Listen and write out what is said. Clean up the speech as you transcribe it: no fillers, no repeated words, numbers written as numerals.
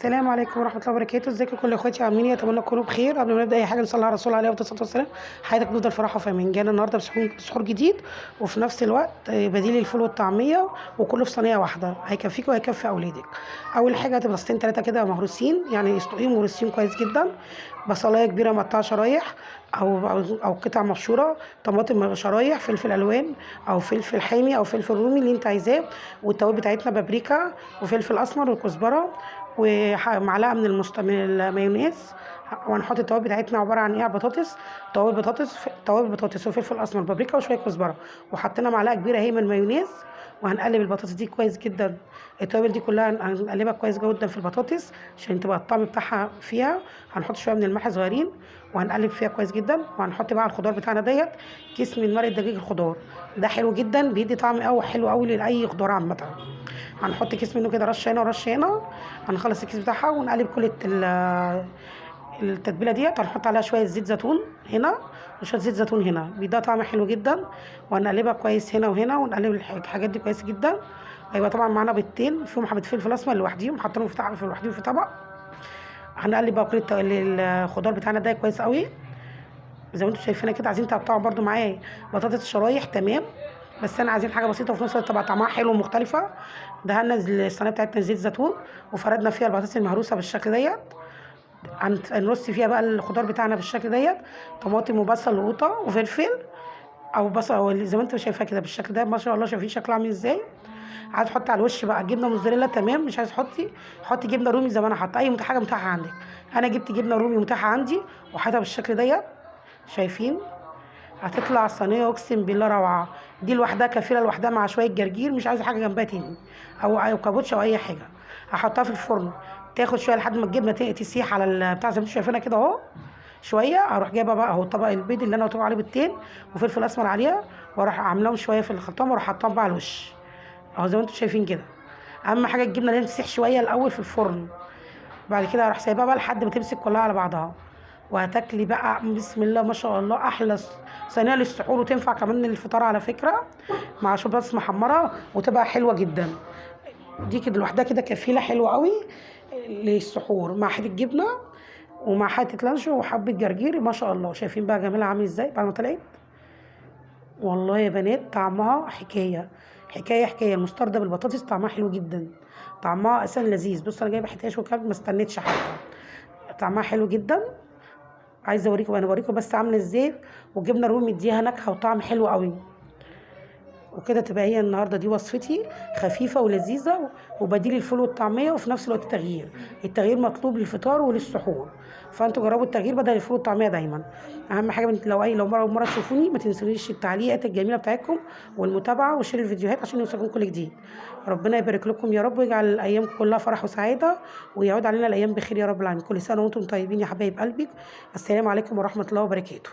السلام عليكم ورحمة الله وبركاته. ازيكم كل اخواتي عاملين ايه؟ اتمنى تكونوا بخير. قبل ما نبدا اي حاجه نصلي على الرسول عليه الصلاه والسلام. حياتك تفضل في راحه وفي امان. جانا النهارده بسحور جديد، وفي نفس الوقت بديل الفول والطعميه، وكله في صينيه واحده هيكفيك وهيكفي اولادك. اول حاجه هتبقى بسطتين 3 كده مهروسين، يعني يسلقيهم مرصين كويس جدا. بصلايه كبيره مقطعه شرايح او قطع مبشوره، طماطم شرايح، فلفل الوان او فلفل حامي او فلفل رومي اللي انت عايزاه، والتوابل بتاعتنا بابريكا وفلفل اسمر وكزبره، ومعلقه من المايونيز. وهنحط التوابل بتاعتنا عباره عن ايه؟ بطاطس، توابل بطاطس وفلفل اسمر بابريكا وشويه كزبره، وحطينا معلقه كبيره اهي من المايونيز. وهنقلب البطاطس دي كويس جدا. التوابل دي كلها هنقلبها كويس جدا في البطاطس عشان تبقى الطعم بتاعها فيها. هنحط شويه من الملح صغيرين وهنقلب فيها كويس جدا. وهنحط بقى الخضار بتاعنا ديت، كيس من مرق دجاج الخضار، ده حلو جدا، بيدي طعم قوي حلو قوي لاي خضار عامه. هنحط كيس منه كده، رشه هنا ورشه هنا. هنخلص الكيس بتاعها ونقلب كل التتبيله ديت. هنحط عليها شويه زيت زيتون هنا وشويه زيت زيتون هنا، بيديها طعم حلو جدا. وهنقلبها كويس هنا وهنا، ونقلب الحاجات دي كويس جدا. هيبقى طبعا معانا بيضتين فيهم حبه فلفل اسمر لوحديهم، حاطينهم في لوحديهم في طبق. هنقلب بقى كل الخضار بتاعنا ده كويس قوي زي ما انتم شايفينها كده. عايزين تقطعوا برده معايا بطاطس شرايح تمام، بس انا عايزين حاجه بسيطه وفي نفس الوقت تبقى طعمها حلو ومختلفه. دهنا الصينيه بتاعتنا زيت زيتون، وفردنا فيها البطاطس المهروسه بالشكل ديت. هنرص فيها بقى الخضار بتاعنا بالشكل ديت، طماطم وبصل وقوطه وفلفل او بصل، او زي ما انتم شايفاها كده بالشكل ده. ما شاء الله شايفين شكلها عامل ازاي. عايز تحطي على الوش بقى جبنه موزاريلا تمام، مش عايز حطي جبنه رومي زي ما انا حاطه، اي حاجه متاحه عندك. انا جبت جبنه رومي متاحه عندي وحاطها بالشكل ديت، شايفين؟ هتطلع صينيه اقسم بالله روعه. دي لوحدها كفيله لوحدها مع شويه جرجير، مش عايزه حاجه جنبها تاني، او كابوتشا او اي حاجه. هحطها في الفرن تاخد شويه لحد ما الجبنه تسيح على البتاع زي ما انتم شايفينها كده اهو. شويه اروح جايبه بقى اهو طبق البيض اللي انا قلت عليه بيضتين وفلفل اسمر عليها، واروح عاملاهم شويه في الخلطه واروح حاطاهم بقى على الوش اهو زي ما انتم شايفين كده. اهم حاجه الجبنه لازم تسيح شويه الاول في الفرن، بعد كده اروح سايباها بقى لحد ما تمسك كلها على بعضها. وهتاكلي بقى بسم الله ما شاء الله احلى صينيه للسحور، وتنفع كمان للفطار على فكره، مع شوربه محمره، وتبقى حلوه جدا. دي كده لوحدها كده كفيله حلوه قوي للسحور، مع حته جبنه ومع حته لانشو وحبه جرجير. ما شاء الله شايفين بقى جمالها عامل ازاي بعد ما طلعت. والله يا بنات طعمها حكايه حكايه حكايه. المستردة بالبطاطس طعمها حلو جدا، طعمها اساسا لذيذ. بص انا جايبه حته عيش وكبد، ما استنيتش حتى، طعمها حلو جدا. عايزه اوريكم، انا بوريكم بس عامله ازاي. والجبنه الرومي مديها نكهه وطعم حلو قوي. وكده تبقى هي النهارده دي وصفتي، خفيفه ولذيذه وبديل الفول والطعميه، وفي نفس الوقت التغيير مطلوب للفطار وللسحور. فانتوا جربوا التغيير بدل الفول والطعميه دايما. اهم حاجه لو مره تشوفوني ما تنسونيش التعليقات الجميله بتاعتكم والمتابعه وشير الفيديوهات عشان يوصلكم كل جديد. ربنا يبارك لكم يا رب، ويجعل الايام كلها فرح وسعاده، ويعود علينا الايام بخير يا رب العالمين. كل سنه وانتم طيبين يا حبايب قلبي. السلام عليكم ورحمه الله وبركاته.